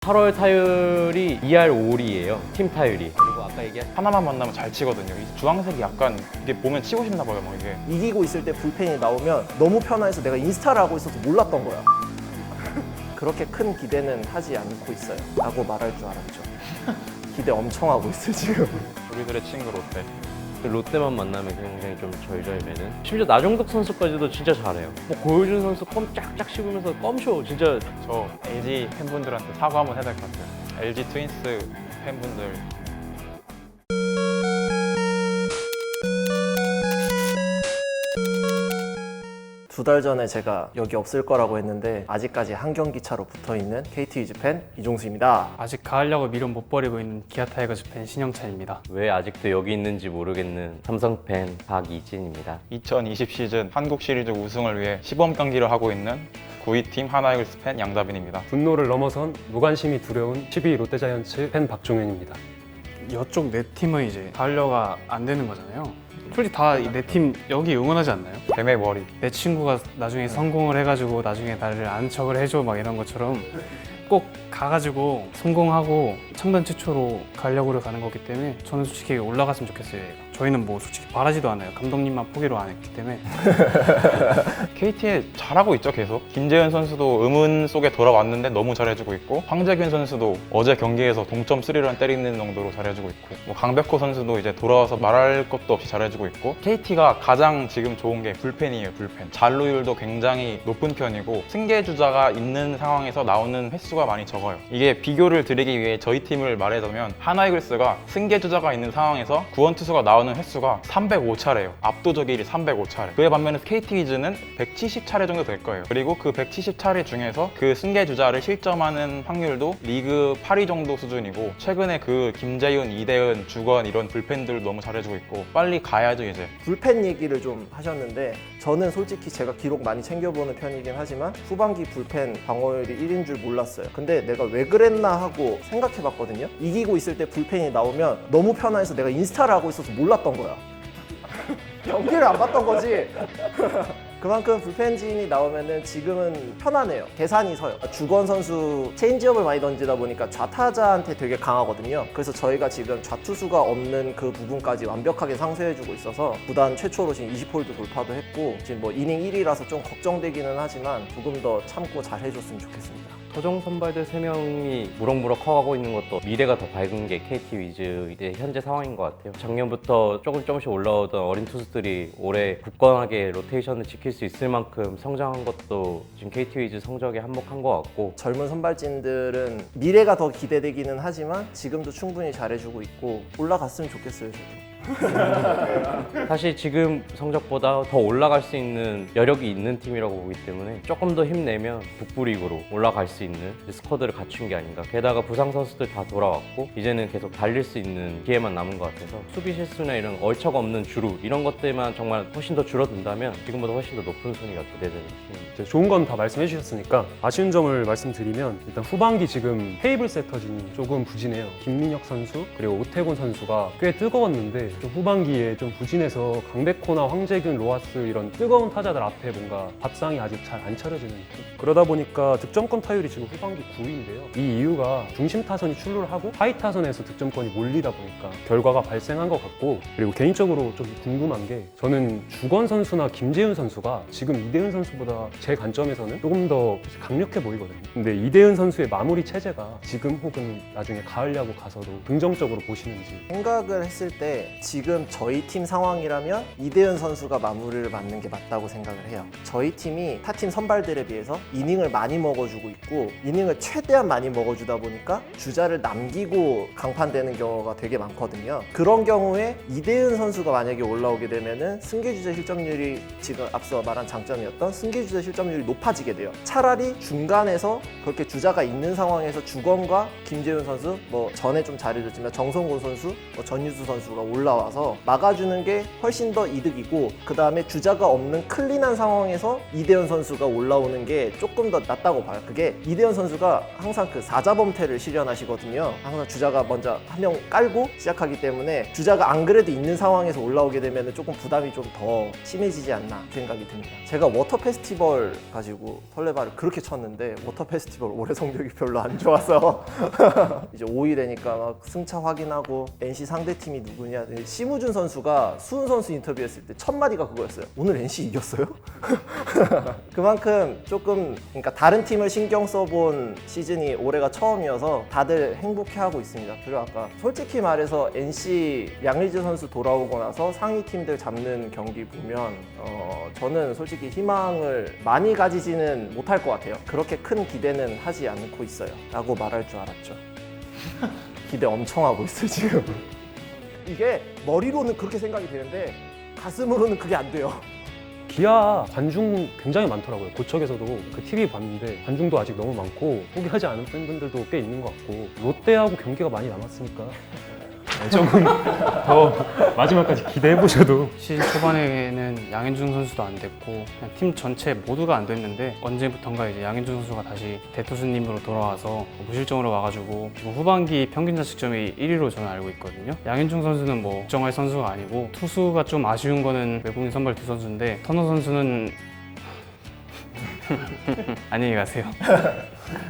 8월 타율이 2할 5리예요. 팀 타율이. 그리고 아까 얘기한 하나만 만나면 잘 치거든요. 이 주황색이 약간 이게 보면 치고 싶나 봐요. 막 이게. 이기고 있을 때 불펜이 나오면 너무 편해서 내가 인스타를 하고 있어서 몰랐던 거야. 그렇게 큰 기대는 하지 않고 있어요 라고 말할 줄 알았죠. 기대 엄청 하고 있어요 지금. 우리들의 친구 롯데. 롯데만 만나면 굉장히 좀 절절매는. 심지어 나종덕 선수까지도 진짜 잘해요. 뭐 고효준 선수 껌 쫙쫙 씹으면서 껌쇼 진짜. 저 LG 팬분들한테 사과 한번 해야 될 것 같아요. LG 트윈스 팬분들. 두 달 전에 제가 여기 없을 거라고 했는데 아직까지 한 경기 차로 붙어있는 KT 위즈 팬 이종수입니다. 아직 가을 야구 미련 못 버리고 있는 기아 타이거즈 팬 신영찬입니다. 왜 아직도 여기 있는지 모르겠는 삼성 팬 박이진입니다. 2020 시즌 한국 시리즈 우승을 위해 시범 경기를 하고 있는 9위팀 하나이글스 팬 양다빈입니다. 분노를 넘어선 무관심이 두려운 12위 롯데자이언츠 팬 박종현입니다. 이쪽 네 팀은 이제 가을 야구가 안 되는 거잖아요. 솔직히 다 내 팀 여기 응원하지 않나요? 뱀의 머리. 내 친구가 나중에 성공을 해가지고 나중에 나를 아는 척을 해줘 막 이런 것처럼 꼭 가가지고 성공하고 창단 최초로 가을 야구를 가는 거기 때문에 저는 솔직히 올라갔으면 좋겠어요. 얘가. 저희는 뭐 솔직히 바라지도 않아요. 감독님만 포기로 안 했기 때문에. KT에 잘하고 있죠 계속. 김재현 선수도 의문 속에 돌아왔는데 너무 잘해주고 있고, 황재균 선수도 어제 경기에서 동점 3런 때리는 정도로 잘해주고 있고, 뭐 강백호 선수도 이제 돌아와서 말할 것도 없이 잘해주고 있고, KT가 가장 지금 좋은 게 불펜이에요. 불펜 잔루율도 굉장히 높은 편이고 승계주자가 있는 상황에서 나오는 횟수가 많이 적어요. 이게 비교를 드리기 위해 저희 팀을 말하자면 하나이글스가 승계주자가 있는 상황에서 구원투수가 나오는 횟수가 305차례예요. 압도적 1위 305차례. 그에 반면에 KT 위즈는 170차례 정도 될 거예요. 그리고 그 170차례 중에서 그 승계주자를 실점하는 확률도 리그 8위 정도 수준이고, 최근에 그 김재윤, 이대은, 주건 이런 불펜들 너무 잘해주고 있고, 빨리 가야죠 이제. 불펜 얘기를 좀 하셨는데 저는 솔직히 제가 기록 많이 챙겨보는 편이긴 하지만 후반기 불펜 방어율이 1인 줄 몰랐어요. 근데 내가 왜 그랬나 하고 생각해봤거든요. 이기고 있을 때 불펜이 나오면 너무 편해서 내가 인스타를 하고 있어서 몰랐던 거야. 경기를 안 봤던 거지. 그만큼 불펜진이 나오면은 지금은 편하네요. 계산이 서요. 주건 선수 체인지업을 많이 던지다 보니까 좌타자한테 되게 강하거든요. 그래서 저희가 지금 좌투수가 없는 그 부분까지 완벽하게 상쇄해주고 있어서 구단 최초로 지금 20홀드 돌파도 했고, 지금 뭐 이닝 1위라서 좀 걱정되기는 하지만 조금 더 참고 잘 해줬으면 좋겠습니다. 토종 선발들 3명이 무럭무럭 커가고 있는 것도 미래가 더 밝은 게 KT 위즈의 현재 상황인 것 같아요. 작년부터 조금씩 올라오던 어린 투수들이 올해 굳건하게 로테이션을 지킬 수 있을 만큼 성장한 것도 지금 KT 위즈 성적에 한몫한 것 같고, 젊은 선발진들은 미래가 더 기대되기는 하지만 지금도 충분히 잘해주고 있고 올라갔으면 좋겠어요. 저도. 사실 지금 성적보다 더 올라갈 수 있는 여력이 있는 팀이라고 보기 때문에 조금 더 힘내면 북부리그로 올라갈 수 있는 스쿼드를 갖춘 게 아닌가. 게다가 부상 선수들 다 돌아왔고 이제는 계속 달릴 수 있는 기회만 남은 것 같아서 수비 실수나 이런 얼척 없는 주루 이런 것들만 정말 훨씬 더 줄어든다면 지금보다 훨씬 더 높은 순위가 기대되는 팀입니다. 이제 좋은 건 다 말씀해 주셨으니까 아쉬운 점을 말씀드리면, 일단 후반기 지금 테이블 세터진이 조금 부진해요. 김민혁 선수 그리고 오태곤 선수가 꽤 뜨거웠는데 좀 후반기에 좀 부진해서 강백호나 황재균, 로하스 이런 뜨거운 타자들 앞에 뭔가 밥상이 아직 잘 안 차려지는 느낌. 그러다 보니까 득점권 타율이 지금 후반기 9위인데요. 이 이유가 중심 타선이 출루를 하고 하이 타선에서 득점권이 몰리다 보니까 결과가 발생한 것 같고, 그리고 개인적으로 좀 궁금한 게, 저는 주건 선수나 김재윤 선수가 지금 이대은 선수보다 제 관점에서는 조금 더 강력해 보이거든요. 근데 이대은 선수의 마무리 체제가 지금 혹은 나중에 가을 야구 가서도 긍정적으로 보시는지. 생각을 했을 때 지금 저희 팀 상황이라면 이대은 선수가 마무리를 맞는 게 맞다고 생각을 해요. 저희 팀이 타팀 선발들에 비해서 이닝을 많이 먹어주고 있고 이닝을 최대한 많이 먹어주다 보니까 주자를 남기고 강판되는 경우가 되게 많거든요. 그런 경우에 이대은 선수가 만약에 올라오게 되면은 승계주자 실점률이 지금 앞서 말한 장점이었던 승계주자 실점률이 높아지게 돼요. 차라리 중간에서 그렇게 주자가 있는 상황에서 주건과 김재윤 선수, 뭐 전에 좀 잘해줬지만 정성곤 선수, 뭐 전유수 선수가 올라 올라와서 막아주는 게 훨씬 더 이득이고, 그 다음에 주자가 없는 클린한 상황에서 이대현 선수가 올라오는 게 조금 더 낫다고 봐요. 그게 이대현 선수가 항상 그 사자범퇴를 실현하시거든요. 항상 주자가 먼저 한 명 깔고 시작하기 때문에 주자가 안 그래도 있는 상황에서 올라오게 되면 조금 부담이 좀 더 심해지지 않나 생각이 듭니다. 제가 워터 페스티벌 가지고 설레발을 그렇게 쳤는데 워터 페스티벌 올해 성적이 별로 안 좋아서 이제 5위 되니까 막 승차 확인하고 NC 상대팀이 누구냐, 심우준 선수가 수훈 선수 인터뷰했을 때 첫 마디가 그거였어요. 오늘 NC 이겼어요? 그만큼 조금, 그러니까 다른 팀을 신경 써본 시즌이 올해가 처음이어서 다들 행복해하고 있습니다. 그리고 아까 솔직히 말해서 NC 양리즈 선수 돌아오고 나서 상위 팀들 잡는 경기 보면 저는 솔직히 희망을 많이 가지지는 못할 것 같아요. 그렇게 큰 기대는 하지 않고 있어요 라고 말할 줄 알았죠. 기대 엄청 하고 있어요 지금. 이게 머리로는 그렇게 생각이 되는데 가슴으로는 그게 안 돼요. 기아 관중 굉장히 많더라고요. 고척에서도 그 TV 봤는데 관중도 아직 너무 많고 포기하지 않은 팬분들도 꽤 있는 것 같고, 롯데하고 경기가 많이 남았으니까 조금 더 마지막까지 기대해 보셔도. 시즌 초반에는 양현종 선수도 안 됐고 그냥 팀 전체 모두가 안 됐는데 언제부턴가 이제 양현종 선수가 다시 대투수님으로 돌아와서 무실점으로 와가지고 지금 후반기 평균 자책점이 1위로 저는 알고 있거든요. 양현종 선수는 뭐 걱정할 선수가 아니고, 투수가 좀 아쉬운 거는 외국인 선발 두 선수인데 터너 선수는 안녕히 가세요.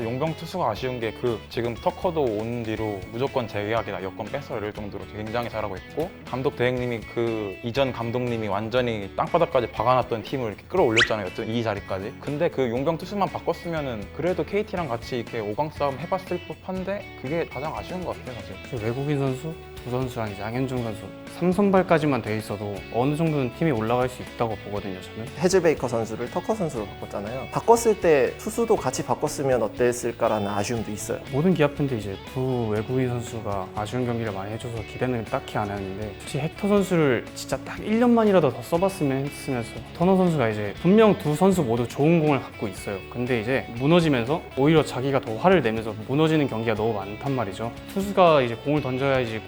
용병 투수가 아쉬운 게 그 지금 터커도 온 뒤로 무조건 제외하기다 여건 뺏어 이럴 정도로 굉장히 잘하고 있고, 감독 대행님이 그 이전 감독님이 완전히 땅바닥까지 박아놨던 팀을 이렇게 끌어올렸잖아요. 이 자리까지. 근데 그 용병 투수만 바꿨으면은 그래도 KT랑 같이 이렇게 5강 싸움 해봤을 법한데 그게 가장 아쉬운 것 같아요 사실. 외국인 선수 두 선수랑 이제 양현종 선수 3선발까지만 돼 있어도 어느 정도는 팀이 올라갈 수 있다고 보거든요 저는. 해즐베이커 선수를 터커 선수로 바꿨잖아요. 바꿨을 때 투수도 같이 바꿨으면 어땠을까라는 아쉬움도 있어요. 모든 기아 팬들이 이제 두 외국인 선수가 아쉬운 경기를 많이 해줘서 기대는 딱히 안 했는데, 혹시 헥터 선수를 진짜 딱 1년만이라도 더 써봤으면 했으면서, 터너 선수가 이제 분명 두 선수 모두 좋은 공을 갖고 있어요. 근데 이제 무너지면서 오히려 자기가 더 화를 내면서 무너지는 경기가 너무 많단 말이죠. 투수가 이제 공을 던져야지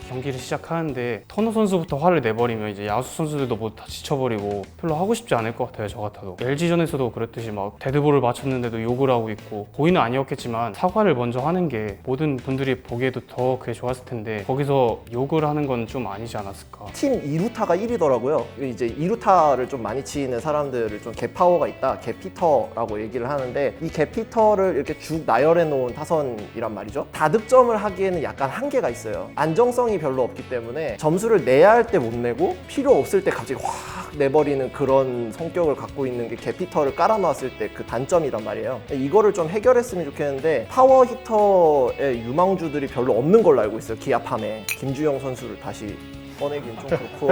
경기를 시작하는데 터너 선수부터 화를 내버리면 이제 야수 선수들도 모두 다 지쳐버리고 별로 하고 싶지 않을 것 같아요 저 같아도. LG전에서도 그랬듯이 막 데드볼을 맞췄는데도 욕을 하고 있고, 고의는 아니었겠지만 사과를 먼저 하는 게 모든 분들이 보기에도 더 그게 좋았을 텐데 거기서 욕을 하는 건 좀 아니지 않았을까. 팀 2루타가 1위더라고요. 이제 2루타를 좀 많이 치는 사람들을 좀 개파워가 있다, 개피터라고 얘기를 하는데, 이 개피터를 이렇게 쭉 나열해 놓은 타선이란 말이죠. 다득점을 하기에는 약간 한계가 있어요. 안정성이 별로 없기 때문에 점수를 내야 할 때 못 내고 필요 없을 때 갑자기 확 내버리는 그런 성격을 갖고 있는 게 개피터를 깔아놨을 때 그 단점이란 말이에요. 이거를 좀 해결했으면 좋겠는데 파워 히터의 유망주들이 별로 없는 걸로 알고 있어요. 기아팜에 김주영 선수를 다시 꺼내긴 좀 그렇고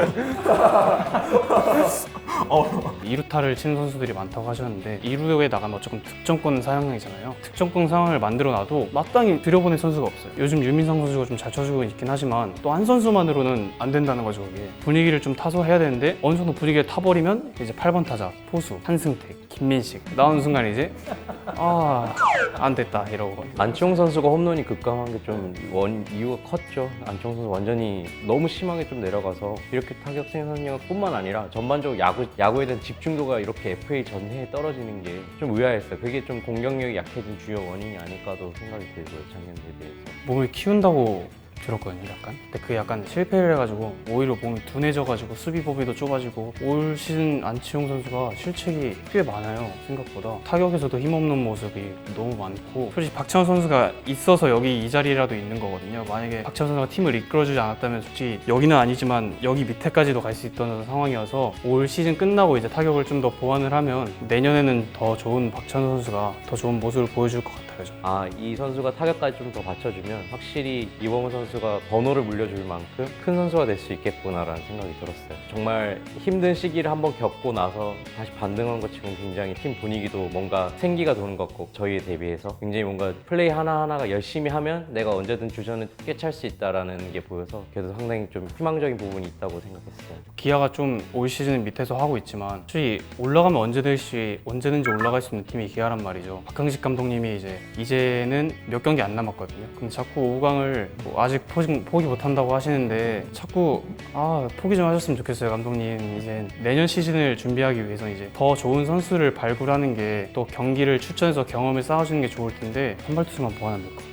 2루타를 치는 선수들이 많다고 하셨는데 2루에 나가면 조금 득점권 사용량이잖아요. 득점권 상황을 만들어놔도 마땅히 들여보낼 선수가 없어요. 요즘 유민상 선수가 좀 잘 쳐주고 있긴 하지만 또 한 선수만으로는 안 된다는 거죠. 그게 분위기를 좀 타서 해야 되는데 어느 정도 분위기를 타버리면 이제 8번 타자 포수 한승택, 김민식 나오는 순간 이제 안 됐다 이러고. 안치홍 선수가 홈런이 급감한 게 좀 이유가 컸죠. 안치홍 선수 완전히 너무 심하게 좀 내려가서 이렇게 타격 생산력뿐만 아니라 전반적으로 야구에 대한 집중도가 이렇게 FA 전해에 떨어지는 게 좀 의아했어요. 그게 좀 공격력이 약해진 주요 원인이 아닐까도 생각이 들고요. 작년 대비해서. 몸을 키운다고 들었거든요 약간. 근데 그 약간 실패를 해가지고 오히려 몸이 둔해져가지고 수비 범위도 좁아지고, 올 시즌 안치홍 선수가 실책이 꽤 많아요 생각보다. 타격에서도 힘없는 모습이 너무 많고, 솔직히 박찬호 선수가 있어서 여기 이 자리라도 있는 거거든요. 만약에 박찬호 선수가 팀을 이끌어주지 않았다면 솔직히 여기는 아니지만 여기 밑에까지도 갈 수 있던 상황이어서, 올 시즌 끝나고 이제 타격을 좀 더 보완을 하면 내년에는 더 좋은 박찬호 선수가 더 좋은 모습을 보여줄 것 같아요 저는. 이 선수가 타격까지 좀 더 받쳐주면 확실히 이범호 선수가 번호를 물려줄 만큼 큰 선수가 될 수 있겠구나라는 생각이 들었어요. 정말 힘든 시기를 한번 겪고 나서 다시 반등한 것 치고는 굉장히 팀 분위기도 뭔가 생기가 도는 것 같고, 저희에 대비해서 굉장히 뭔가 플레이 하나하나가 열심히 하면 내가 언제든 주전을 꿰찰 수 있다라는 게 보여서 그래도 상당히 좀 희망적인 부분이 있다고 생각했어요. 기아가 좀 올 시즌 밑에서 하고 있지만 솔직히 올라가면 언제든지 올라갈 수 있는 팀이 기아란 말이죠. 박형식 감독님이 이제 이제는 몇 경기 안 남았거든요. 근데 자꾸 5강을 아직 포기 못한다고 하시는데 자꾸 포기 좀 하셨으면 좋겠어요, 감독님. 이제 내년 시즌을 준비하기 위해서 이제 더 좋은 선수를 발굴하는 게 또 경기를 추천해서 경험을 쌓아주는 게 좋을 텐데 선발 투수만 보완하면 될 것 같아요.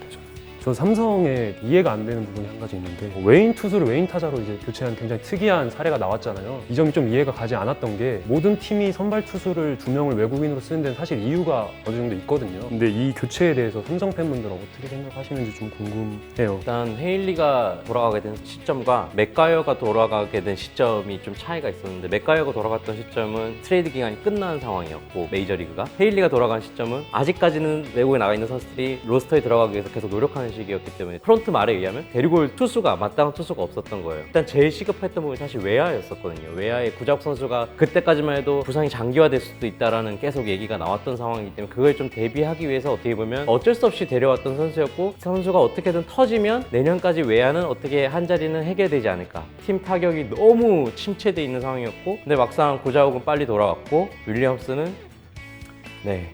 저 삼성에 이해가 안 되는 부분이 한 가지 있는데 외인 투수를 외인 타자로 이제 교체한 굉장히 특이한 사례가 나왔잖아요. 이 점이 좀 이해가 가지 않았던 게 모든 팀이 선발 투수를 2명을 외국인으로 쓰는 데는 사실 이유가 어느 정도 있거든요. 근데 이 교체에 대해서 삼성 팬분들은 어떻게 생각하시는지 좀 궁금해요. 일단 헤일리가 돌아가게 된 시점과 맥가이어가 돌아가게 된 시점이 좀 차이가 있었는데 맥가이어가 돌아갔던 시점은 트레이드 기간이 끝난 상황이었고 메이저리그가 헤일리가 돌아간 시점은 아직까지는 외국에 나가 있는 선수들이 로스터에 들어가기 위해서 계속 노력하는 시기였기 때문에 프론트 말에 의하면 데리고 올 투수가 마땅한 투수가 없었던 거예요. 일단 제일 시급했던 부분이 사실 외야였었거든요. 외야의 구자욱 선수가 그때까지만 해도 부상이 장기화될 수도 있다라는 계속 얘기가 나왔던 상황이기 때문에 그걸 좀 대비하기 위해서 어떻게 보면 어쩔 수 없이 데려왔던 선수였고 선수가 어떻게든 터지면 내년까지 외야는 어떻게 한 자리는 해결되지 않을까. 팀 타격이 너무 침체돼 있는 상황이었고 근데 막상 구자욱은 빨리 돌아왔고 윌리엄스는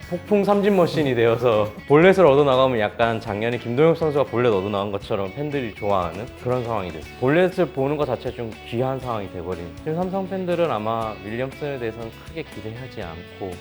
폭풍 삼진 머신이 되어서 볼넷을 얻어나가면 약간 작년에 김동엽 선수가 볼넷 얻어나간 것처럼 팬들이 좋아하는 그런 상황이 됐어요. 볼넷을 보는 것 자체가 좀 귀한 상황이 돼버린. 지금 삼성 팬들은 아마 윌리엄슨에 대해서는 크게 기대하지 않고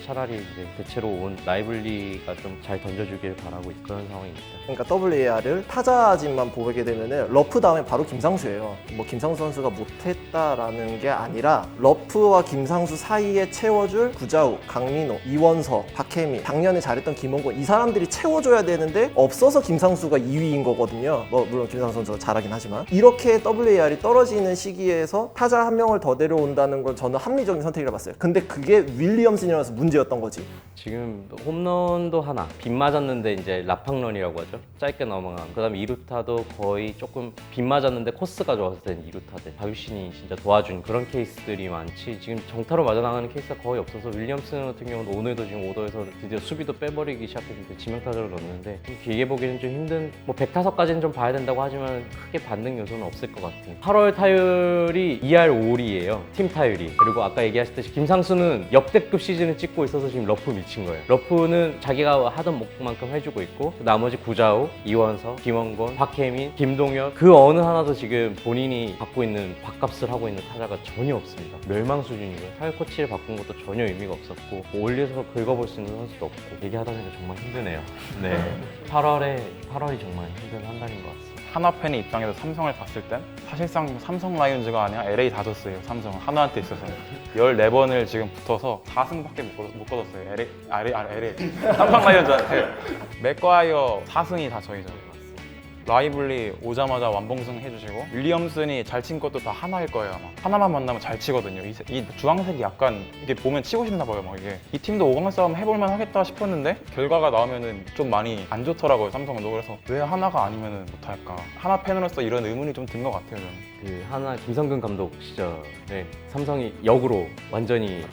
차라리 이제 대체로 온 라이블리가 좀 잘 던져주길 바라고 있는 그런 상황입니다. 그러니까 WAR을 타자진만 보게 되면은 러프 다음에 바로 김상수예요. 뭐 김상수 선수가 못했다라는 게 아니라 러프와 김상수 사이에 채워줄 구자욱, 강민호, 이원서, 박혜미, 작년에 잘했던 김원곤 이 사람들이 채워줘야 되는데 없어서 김상수가 2위인 거거든요. 뭐 물론 김상수 선수가 잘하긴 하지만 이렇게 WAR이 떨어지는 시기에서 타자 한 명을 더 데려온다는 건 저는 합리적인 선택이라고 봤어요. 근데 그게 윌리엄슨이라서 문제였던 거지. 지금 홈런도 하나 빗 맞았는데 이제 라팡런이라고 하죠. 짧게 넘어간. 그다음에 2루타도 거의 조금 빗 맞았는데 코스가 좋아서 된 2루타들. 박유신이 진짜 도와준 그런 케이스들이 많지. 지금 정타로 맞아나가는 케이스가 거의 없어서 윌리엄슨 같은 경우는 오늘도 지금 오더에서 드디어 수비도 빼버리기 시작했는데 지명타자로 넣었는데 좀 길게 보기는 좀 힘든. 뭐 100타석까지는 좀 봐야 된다고 하지만 크게 반등 요소는 없을 것 같아요. 8월 타율이 2할 5리예요. 팀 타율이. 그리고 아까 얘기하셨듯이 김상수는 역대급 시즌을 찍고 있어서 지금 러프 미친 거예요. 러프는 자기가 하던 만큼 해주고 있고 나머지 구자욱, 이원서, 김원곤, 박혜민, 김동엽 그 어느 하나도 지금 본인이 갖고 있는 밥값을 하고 있는 타자가 전혀 없습니다. 멸망 수준이고요. 타율 코치를 바꾼 것도 전혀 의미가 없었고 뭐 올려서 긁어볼 수 있는 선수도 없고 얘기하다 보니까 정말 힘드네요. 네, 8월이 정말 힘든 한 달인 것 같습니다. 하나 팬의 입장에서 삼성을 봤을 땐 사실상 삼성 라이온즈가 아니라 LA 다저스예요. 삼성은 하나한테 있어서 14번을 지금 붙어서 4승밖에 못 거뒀어요. LA 삼성 라이온즈한테. 맥과이어 4승이 다 저희죠. 라이블리 오자마자 완봉승 해주시고 윌리엄슨이 잘 친 것도 다 하나일 거예요. 아마 하나만 만나면 잘 치거든요. 이 주황색이 약간 이게 보면 치고 싶나 봐요. 막 이게 이 팀도 5강 싸움 해볼만 하겠다 싶었는데 결과가 나오면은 좀 많이 안 좋더라고요. 삼성도. 그래서 왜 하나가 아니면은 못할까? 하나 팬으로서 이런 의문이 좀 든 것 같아요. 저는. 그 하나 김성근 감독 시절에 삼성이 역으로 완전히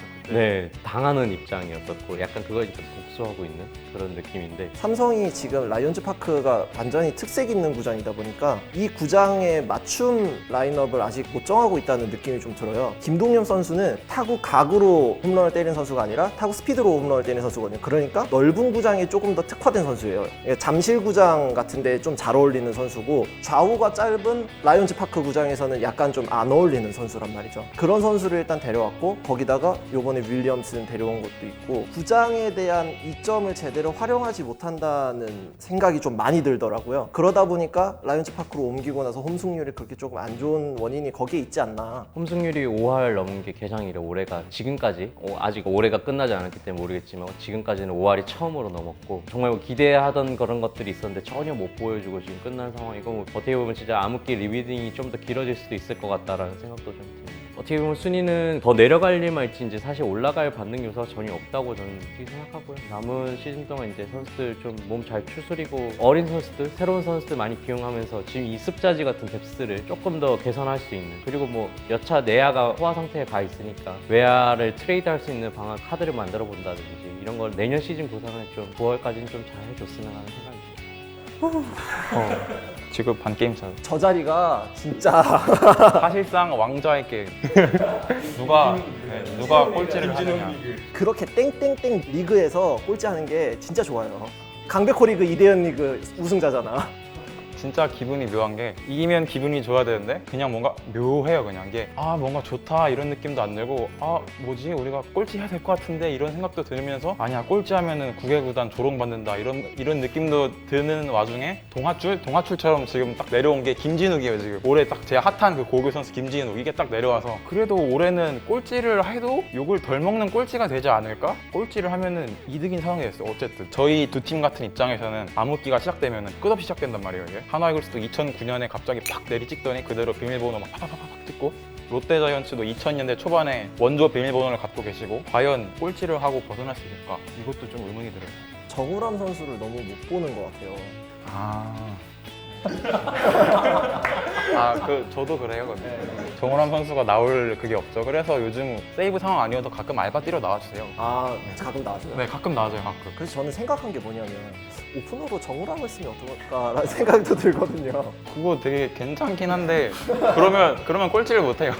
당하는 입장이었었고 약간 그걸 이제 복수하고 있는 그런 느낌인데 삼성이 지금 라이온즈 파크가 완전히 특색 있는 구장이다 보니까 이 구장에 맞춤 라인업을 아직 못 정하고 있다는 느낌이 좀 들어요. 김동엽 선수는 타구 각으로 홈런을 때리는 선수가 아니라 타구 스피드로 홈런을 때리는 선수거든요. 그러니까 넓은 구장에 조금 더 특화된 선수예요. 잠실 구장 같은 데 좀 잘 어울리는 선수고 좌우가 짧은 라이온즈 파크 구장에서는 약간 좀 안 어울리는 선수란 말이죠. 그런 선수를 일단 데려왔고 거기다가 요번에 윌리엄슨 데려온 것도 있고 구장에 대한 이점을 제대로 활용하지 못한다는 생각이 좀 많이 들더라고요. 그러다 보니까 라이온즈 파크로 옮기고 나서 홈승률이 그렇게 조금 안 좋은 원인이 거기에 있지 않나. 홈승률이 5할 넘은 게 개장이래. 올해가 지금까지 아직 올해가 끝나지 않았기 때문에 모르겠지만 지금까지는 5할이 처음으로 넘었고 정말 뭐 기대하던 그런 것들이 있었는데 전혀 못 보여주고 지금 끝난 상황이고 뭐 어떻게 보면 진짜 암흑기 리빌딩이 좀 더 길어질 수도 있을 것 같다라는 생각도 좀 듭니다. 어떻게 보면 순위는 더 내려갈 일만 있지 이제 사실 올라갈 반등 요소가 전혀 없다고 저는 생각하고요. 남은 시즌 동안 이제 선수들 좀 몸 잘 추스리고 어린 선수들, 새로운 선수들 많이 기용하면서 지금 이 습자지 같은 뎁스를 조금 더 개선할 수 있는 그리고 뭐 여차 내야가 호화 상태에 가 있으니까 외야를 트레이드할 수 있는 방안 카드를 만들어 본다든지 이런 걸 내년 시즌 구상을 좀 9월까지는 좀 잘 해줬으면 하는 생각입니다. 지금 반 게임 차. 저 자리가 진짜 사실상 왕좌의 게임. 누가 꼴찌를 하느냐. 그렇게 땡땡땡 리그에서 꼴찌하는 게 진짜 좋아요. 강백호 리그 이대현 리그 우승자잖아. 진짜 기분이 묘한 게 이기면 기분이 좋아야 되는데 그냥 뭔가 묘해요. 그냥 이게 뭔가 좋다 이런 느낌도 안 들고 뭐지 우리가 꼴찌 해야 될 것 같은데 이런 생각도 들면서 아니야 꼴찌하면은 국외구단 조롱받는다 이런 느낌도 드는 와중에 동아줄처럼 지금 딱 내려온 게 김진욱이에요. 지금 올해 딱 제가 핫한 그 고교 선수 김진욱 이게 딱 내려와서 그래도 올해는 꼴찌를 해도 욕을 덜 먹는 꼴찌가 되지 않을까? 꼴찌를 하면은 이득인 상황이 됐어요. 어쨌든 저희 두 팀 같은 입장에서는 암흑기가 시작되면은 끝없이 시작된단 말이에요. 이게 하나이글스도 2009년에 갑자기 팍 내리찍더니 그대로 비밀번호 막 팍팍팍 찍고 롯데자이언츠도 2000년대 초반에 원조 비밀번호를 갖고 계시고 과연 꼴찌를 하고 벗어날 수 있을까? 이것도 좀 의문이 들어요. 정우람 선수를 너무 못 보는 것 같아요. 저도 그래요. 근데 정우람 선수가 나올 그게 없죠. 그래서 요즘 세이브 상황 아니어도 가끔 알바 뛰러 나와주세요. 가끔 나와줘요. 네, 가끔 나와줘요. 가끔. 그래서 저는 생각한 게 뭐냐면 오프너로 정우람을 쓰면 어떨까라는 생각도 들거든요. 그거 되게 괜찮긴 한데 그러면 꼴찌를 못해요.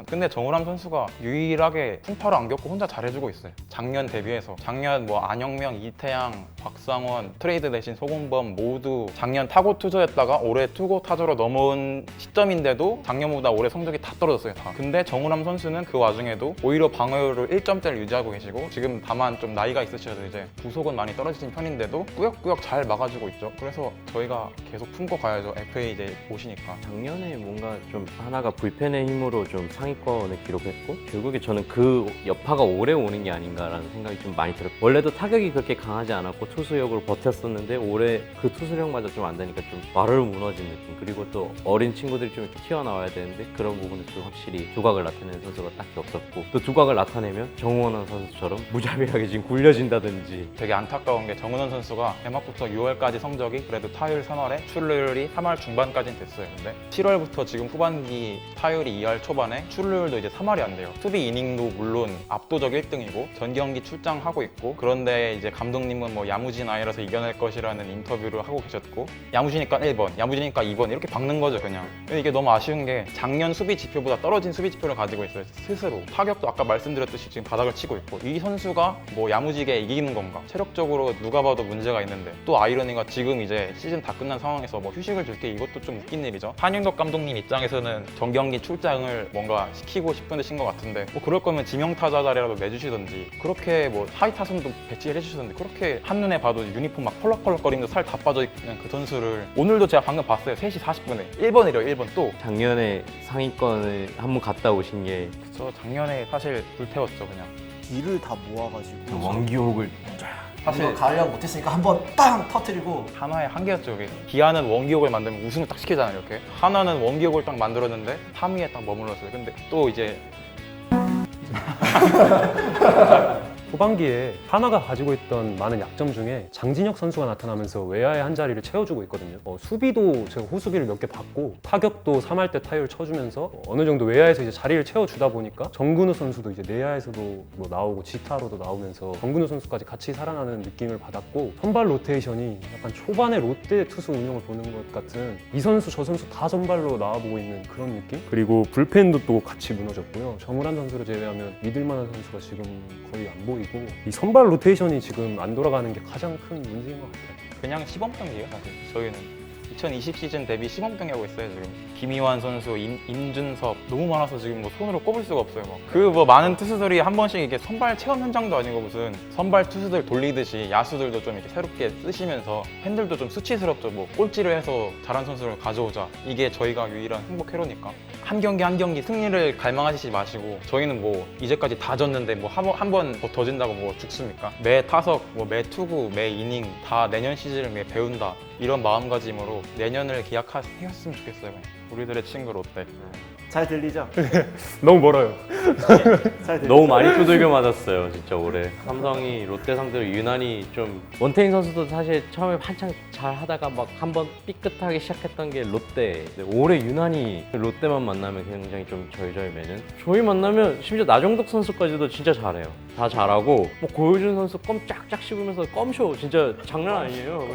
근데 정우람 선수가 유일하게 풍파를 안 겪고 혼자 잘해주고 있어요. 작년 데뷔해서 작년 뭐 안영명, 이태양, 박상원, 트레이드 대신 소공범 모두 작년 타고 투수였다가 올해 투고 타자로 넘어온 시점인데도 작년보다 올해 성적이 다 떨어졌어요. 다. 근데 정우람 선수는 그 와중에도 오히려 방어율을 1점대를 유지하고 계시고 지금 다만 좀 나이가 있으셔서 이제 구속은 많이 떨어지신 편인데도 꾸역꾸역 잘 막아주고 있죠. 그래서 저희가 계속 품고 가야죠. FA 이제 오시니까. 작년에 뭔가 좀 하나가 불펜의 힘으로 좀 상위권을 기록했고 결국에 저는 그 여파가 오래 오는 게 아닌가라는 생각이 좀 많이 들었고 원래도 타격이 그렇게 강하지 않았고 투수력으로 버텼었는데 올해 그 투수력마저 좀 안 되니까 좀 와르르 무너진 느낌. 그리고 또 어린 친구들이 좀 이렇게 튀어나와야 되는데 그런 부분은 좀 확실히 두각을 나타내는 선수가 딱히 없었고 또 두각을 나타내면 정우원 선수처럼 무자비하게 지금 굴려진다든지. 되게 안타까운 게 정은원 선수가 개막부터 6월까지 성적이 그래도 타율 3할에 출루율이 3할 중반까지는 됐어요. 근데 7월부터 지금 후반기 타율이 2할 초반에 출루율도 이제 3할이 안 돼요. 수비 이닝도 물론 압도적 1등이고 전 경기 출장하고 있고 그런데 이제 감독님은 뭐 야무진 아이라서 이겨낼 것이라는 인터뷰를 하고 계셨고 야무지니까 1번, 야무지니까 2번 이렇게 박는 거죠 그냥. 근데 이게 너무 아쉬운 게 작년 수비 지표보다 떨어진 수비 지표를 가지고 있어요. 스스로. 타격도 아까 말씀드렸듯이 지금 바닥을 치고 있고 이 선수가 뭐 야무지게 이기는 건가? 체력적으로 누가 봐도 문제가 있는데 또 아이러니가 지금 이제 시즌 다 끝난 상황에서 뭐 휴식을 줄게 이것도 좀 웃긴 일이죠. 한윤덕 감독님 입장에서는 정경기 출장을 뭔가 시키고 싶은 듯인 것 같은데 뭐 그럴 거면 지명타자 자리라도 내주시던지 그렇게 뭐 하이 타선도 배치를 해주시던데 그렇게 한눈에 봐도 유니폼 막 펄럭펄럭거리면서 살 다 빠져있는 그 선수를 오늘도 제가 방금 봤어요. 3시 40분에 1번이래요 1번 또. 작년에 상위권을 한번 갔다 오신 게 저 작년에 사실 불태웠죠 그냥. 기를 다 모아가지고 원기옥을 사실 가려고 못했으니까 한번 땅 터뜨리고 하나의 한계였죠 이게. 기아는 원기옥을 만들면 우승을 딱 시키잖아요 이렇게. 하나는 원기옥을 딱 만들었는데 3위에 딱 머물렀어요. 근데 또 이제 후반기에 하나가 가지고 있던 많은 약점 중에 장진혁 선수가 나타나면서 외야의 한 자리를 채워주고 있거든요. 수비도 제가 호수비를 몇 개 받고 타격도 3할 때 타율 쳐주면서 어느 정도 외야에서 이제 자리를 채워주다 보니까 정근우 선수도 이제 내야에서도 뭐 나오고 지타로도 나오면서 정근우 선수까지 같이 살아나는 느낌을 받았고 선발 로테이션이 약간 초반에 롯데 투수 운영을 보는 것 같은 이 선수 저 선수 다 선발로 나와보고 있는 그런 느낌? 그리고 불펜도 또 같이 무너졌고요. 정우람 선수를 제외하면 믿을만한 선수가 지금 거의 안 보이고 이 선발 로테이션이 지금 안 돌아가는 게 가장 큰 문제인 것 같아요. 그냥 시범병이에요 사실. 저희는 2020 시즌 데뷔 시범병이 하고 있어요 지금. 김희환 선수, 임준섭 너무 많아서 지금 뭐 손으로 꼽을 수가 없어요. 그 뭐 많은 투수들이 한 번씩 이게 선발 체험 현장도 아니고 무슨 선발 투수들 돌리듯이 야수들도 좀 이렇게 새롭게 쓰시면서 팬들도 좀 수치스럽죠. 뭐 꼴찌를 해서 잘한 선수를 가져오자. 이게 저희가 유일한 행복 회로니까. 한 경기 한 경기 승리를 갈망하시지 마시고 저희는 뭐 이제까지 다 졌는데 뭐 한 번 더 진다고 뭐 죽습니까? 매 타석, 뭐 매 투구, 매 이닝 다 내년 시즌을 위해 배운다. 이런 마음가짐으로 내년을 기약했으면 좋겠어요. 우리들의 친구 롯데. 잘 들리죠? 너무 멀어요. 잘 들리죠? 너무 많이 두들겨 맞았어요 진짜 올해. 삼성이 롯데 상대로 유난히 좀 원태인 선수도 사실 처음에 한창 잘 하다가 막 한번 삐끗하게 시작했던 게 롯데. 근데 올해 유난히 롯데만 만나면 굉장히 좀 절절매는. 저희 만나면 심지어 나정덕 선수까지도 진짜 잘해요. 다 잘하고 뭐 고효준 선수 껌 쫙쫙 씹으면서 껌쇼 진짜 장난 아니에요.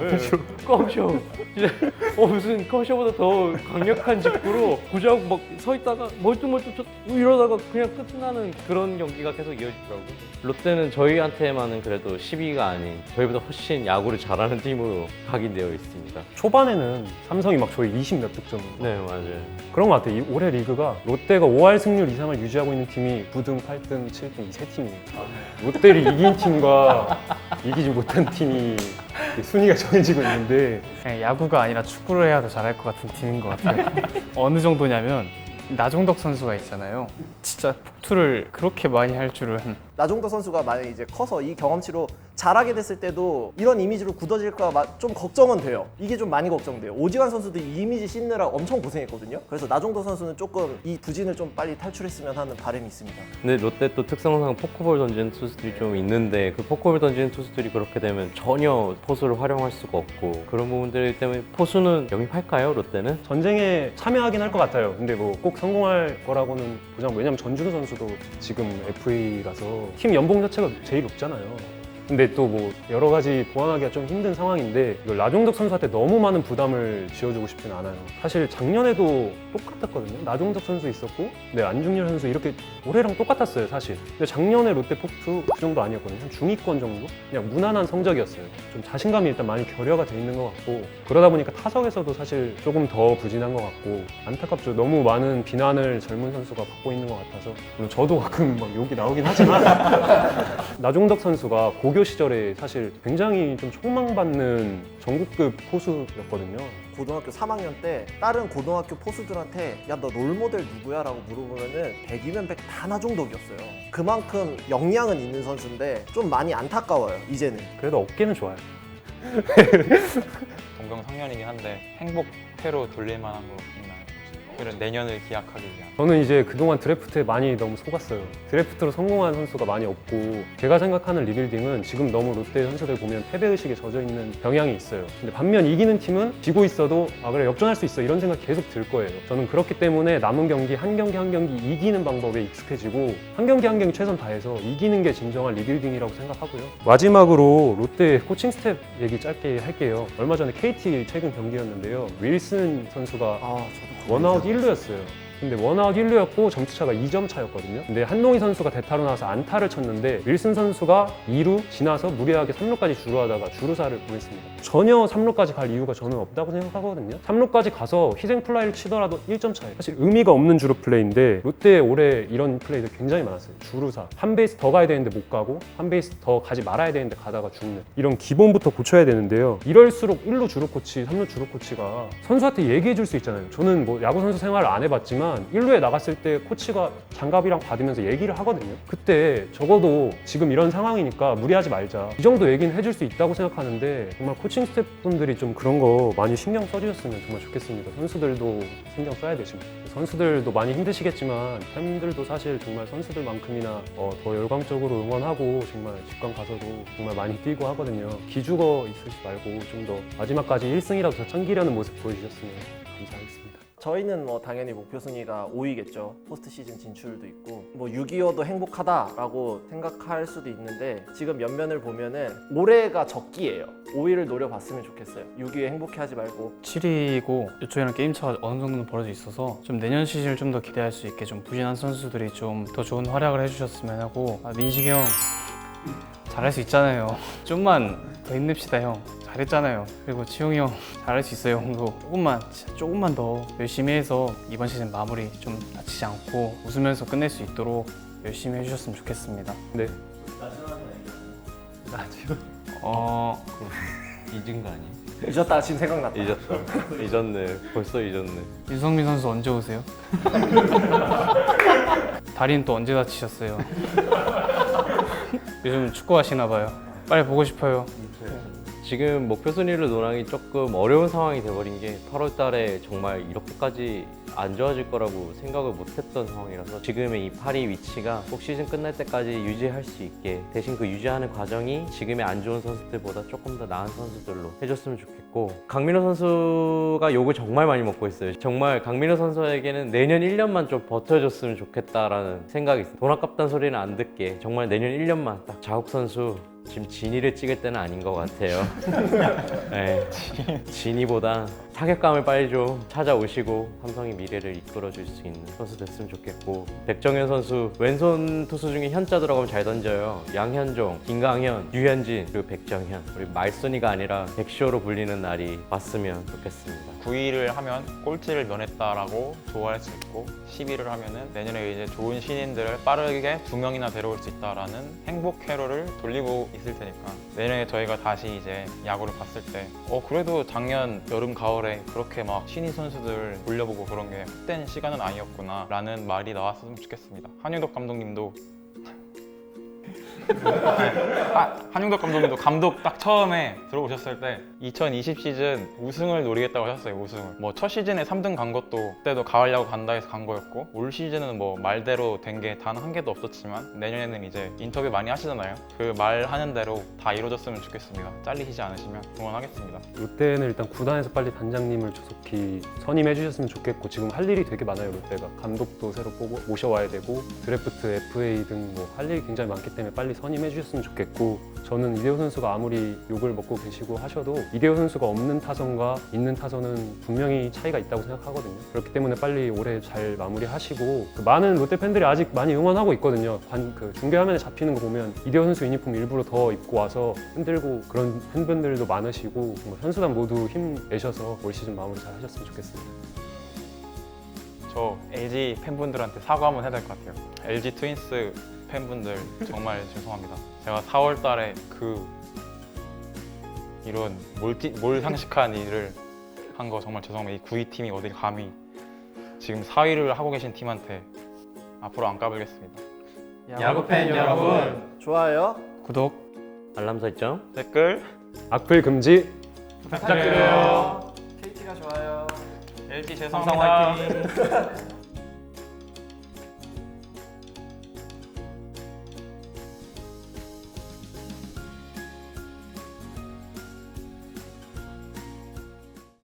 껌쇼. 진짜 무슨 껌쇼보다 더 강력한 직구로 고지하고 막 서 있다가 멀뚱멀뚱 이러다가 그냥 끝나는 그런 경기가 계속 이어지더라고요. 롯데는 저희한테만은 그래도 10위가 아닌 저희보다 훨씬 야구를 잘하는 팀으로 각인되어 있습니다. 초반에는 삼성이 막 저희 20 몇 득점 네, 맞아요. 그런 것 같아요. 올해 리그가 롯데가 5할 승률 이상을 유지하고 있는 팀이 9등, 8등, 7등 이 세 팀이에요. 롯데를 이긴 팀과 이기지 못한 팀이 순위가 정해지고 있는데 그냥 야구가 아니라 축구를 해야 더 잘할 것 같은 팀인 것 같아요. 어느 정도냐면 나종덕 선수가 있잖아요. 진짜 폭투를 그렇게 많이 할 줄은. 나종덕 선수가 만약에 이제 커서 이 경험치로 잘하게 됐을 때도 이런 이미지로 굳어질까 좀 걱정은 돼요. 이게 좀 많이 걱정돼요. 오지환 선수도 이 이미지 씻느라 엄청 고생했거든요. 그래서 나종덕 선수는 조금 이 부진을 좀 빨리 탈출했으면 하는 바람이 있습니다. 근데 롯데 또 특성상 포크볼 던지는 투수들이 좀 있는데 그 포크볼 던지는 투수들이 그렇게 되면 전혀 포수를 활용할 수가 없고 그런 부분들 때문에 포수는 영입할까요, 롯데는? 전쟁에 참여하긴 할 것 같아요. 근데 뭐 꼭 성공할 거라고는 보장. 왜냐면 전준우 선수도 지금 FA라서 팀 연봉 자체가 제일 높잖아요. 근데 또 뭐 여러 가지 보완하기가 좀 힘든 상황인데 이걸 나종덕 선수한테 너무 많은 부담을 지어주고 싶진 않아요. 사실 작년에도 똑같았거든요. 나종덕 선수 있었고 네, 안중열 선수 이렇게 올해랑 똑같았어요 사실. 근데 작년에 롯데 폭투 그 정도 아니었거든요. 한 중위권 정도? 그냥 무난한 성적이었어요. 좀 자신감이 일단 많이 결여가 돼 있는 것 같고 그러다 보니까 타석에서도 사실 조금 더 부진한 것 같고 안타깝죠. 너무 많은 비난을 젊은 선수가 받고 있는 것 같아서 물론 저도 가끔 막 욕이 나오긴 하지만 나종덕 선수가 고교 시절에 사실 굉장히 좀 촉망받는 전국급 포수였거든요. 고등학교 3학년 때 다른 고등학교 포수들한테 야 너 롤모델 누구야? 라고 물어보면은 100이면 100 다 나종덕이었어요. 그만큼 역량은 있는 선수인데 좀 많이 안타까워요 이제는. 그래도 어깨는 좋아요. 동병상련이긴 한데 행복회로 돌릴 만한 거 있나요? 그런 내년을 기약하기 위한. 저는 이제 그동안 드래프트에 많이 너무 속았어요. 드래프트로 성공한 선수가 많이 없고 제가 생각하는 리빌딩은 지금 너무 롯데 선수들 보면 패배의식에 젖어있는 경향이 있어요. 근데 반면 이기는 팀은 지고 있어도 아 그래 역전할 수 있어 이런 생각 계속 들 거예요. 저는 그렇기 때문에 남은 경기 한 경기 한 경기 이기는 방법에 익숙해지고 한 경기 한 경기 최선 다해서 이기는 게 진정한 리빌딩이라고 생각하고요. 마지막으로 롯데 코칭 스텝 얘기 짧게 할게요. 얼마 전에 KT 최근 경기였는데요. 윌슨 선수가 저도 원아웃 1루였어요. 근데 원아웃 1루였고 점수차가 2점 차였거든요. 근데 한동희 선수가 대타로 나와서 안타를 쳤는데 윌슨 선수가 2루 지나서 무리하게 3루까지 주루하다가 주루사를 보냈습니다. 전혀 3루까지 갈 이유가 저는 없다고 생각하거든요. 3루까지 가서 희생 플라이를 치더라도 1점 차예요. 사실 의미가 없는 주루 플레이인데 롯데에 올해 이런 플레이들 굉장히 많았어요. 주루사. 한 베이스 더 가야 되는데 못 가고 한 베이스 더 가지 말아야 되는데 가다가 죽는. 이런 기본부터 고쳐야 되는데요. 이럴수록 1루 주루 코치, 3루 주루 코치가 선수한테 얘기해 줄 수 있잖아요. 저는 뭐 야구 선수 생활을 안 해봤지만 1루에 나갔을 때 코치가 장갑이랑 받으면서 얘기를 하거든요. 그때 적어도 지금 이런 상황이니까 무리하지 말자 이 정도 얘기는 해줄 수 있다고 생각하는데 정말 코칭 스태프분들이 좀 그런 거 많이 신경 써주셨으면 정말 좋겠습니다. 선수들도 신경 써야 되시고 선수들도 많이 힘드시겠지만 팬들도 사실 정말 선수들만큼이나 더 열광적으로 응원하고 정말 직관 가서도 정말 많이 뛰고 하거든요. 기죽어 있으시 말고 좀 더 마지막까지 1승이라도 더 챙기려는 모습 보여주셨으면 감사하겠습니다. 저희는 뭐 당연히 목표 순위가 5위겠죠. 포스트 시즌 진출도 있고 뭐 6위여도 행복하다라고 생각할 수도 있는데 지금 면면을 보면은 올해가 적기예요. 5위를 노려봤으면 좋겠어요. 6위에 행복해하지 말고 7위고 이쪽에는 게임차가 어느 정도는 벌어져 있어서 좀 내년 시즌을 좀 더 기대할 수 있게 좀 부진한 선수들이 좀 더 좋은 활약을 해주셨으면 하고 민식이 형 잘할 수 있잖아요. 좀만 더 힘냅시다 형. 잘했잖아요. 그리고 지용이 형 잘할 수 있어요. 형도 조금만 더 열심히 해서 이번 시즌 마무리 좀 다치지 않고 웃으면서 끝낼 수 있도록 열심히 해주셨으면 좋겠습니다. 네. 잊은 거 아니에요? 잊었다 지금 생각났다. 잊었다. 잊었네. 벌써 잊었네. 윤성민 선수 언제 오세요? 다리는 또 언제 다치셨어요? 요즘 축구 하시나 봐요. 빨리 보고 싶어요. 지금 목표 순위를 논하기 조금 어려운 상황이 돼버린 게 8월 달에 정말 이렇게까지 안 좋아질 거라고 생각을 못했던 상황이라서 지금의 이 8위 위치가 꼭 시즌 끝날 때까지 유지할 수 있게 대신 그 유지하는 과정이 지금의 안 좋은 선수들보다 조금 더 나은 선수들로 해줬으면 좋겠고 강민호 선수가 욕을 정말 많이 먹고 있어요. 정말 강민호 선수에게는 내년 1년만 좀 버텨줬으면 좋겠다라는 생각이 있어요. 돈 아깝다는 소리는 안 듣게 정말 내년 1년만 딱 자욱 선수 지금 진이를 찍을 때는 아닌 것 같아요. 네. 진이보다 타격감을 빨리 좀 찾아오시고 삼성의 미래를 이끌어줄 수 있는 선수 됐으면 좋겠고, 백정현 선수 왼손 투수 중에 현자 들어가면 잘 던져요. 양현종, 김강현, 유현진, 그리고 백정현, 우리 말순이가 아니라 백쇼로 불리는 날이 왔으면 좋겠습니다. 9위를 하면 꼴찌를 면했다라고 좋아할 수 있고 10위를 하면은 내년에 이제 좋은 신인들을 빠르게 2명이나 데려올 수 있다라는 행복 회로를 돌리고 있을 테니까 내년에 저희가 다시 이제 야구를 봤을 때 그래도 작년 여름 가을에 그렇게 막 신인 선수들 돌려보고 그런 게 헛된 시간은 아니었구나 라는 말이 나왔으면 좋겠습니다. 한윤덕 감독님도 한윤덕 감독님도 감독 딱 처음에 들어오셨을 때 2020 시즌 우승을 노리겠다고 하셨어요. 우승을 뭐 첫 시즌에 3등 간 것도 그때도 가을 야구 간다 해서 간 거였고, 올 시즌은 뭐 말대로 된 게 단 한 개도 없었지만 내년에는 이제 인터뷰 많이 하시잖아요. 그 말하는 대로 다 이루어졌으면 좋겠습니다. 잘리시지 않으시면 응원하겠습니다. 롯데는 일단 구단에서 빨리 단장님을 조속히 선임해 주셨으면 좋겠고, 지금 할 일이 되게 많아요. 롯데가 감독도 새로 모셔와야 되고 드래프트, FA 등 뭐 할 일이 굉장히 많기 때문에 빨리 선임해 주셨으면 좋겠고, 저는 이대호 선수가 아무리 욕을 먹고 계시고 하셔도 이대호 선수가 없는 타선과 있는 타선은 분명히 차이가 있다고 생각하거든요. 그렇기 때문에 빨리 올해 잘 마무리하시고, 많은 롯데 팬들이 아직 많이 응원하고 있거든요. 중계 화면에 잡히는 거 보면 이대호 선수 유니폼 일부러 더 입고 와서 흔들고 그런 팬분들도 많으시고, 정말 선수단 모두 힘내셔서 올 시즌 마무리 잘 하셨으면 좋겠습니다. 저 LG 팬분들한테 사과 한번 해야 될 것 같아요. LG 트윈스 팬분들 정말 죄송합니다. 제가 4월 달에 이런 몰상식한 일을 한 거 정말 죄송합니다. 이 9위 팀이 어딜 감히 지금 4위를 하고 계신 팀한테 앞으로 안 까불겠습니다. 야구팬 여러분, 좋아요. 구독. 알람 설정 댓글 악플 금지. 부탁드려요. KT가 좋아요. LG 죄송합니다.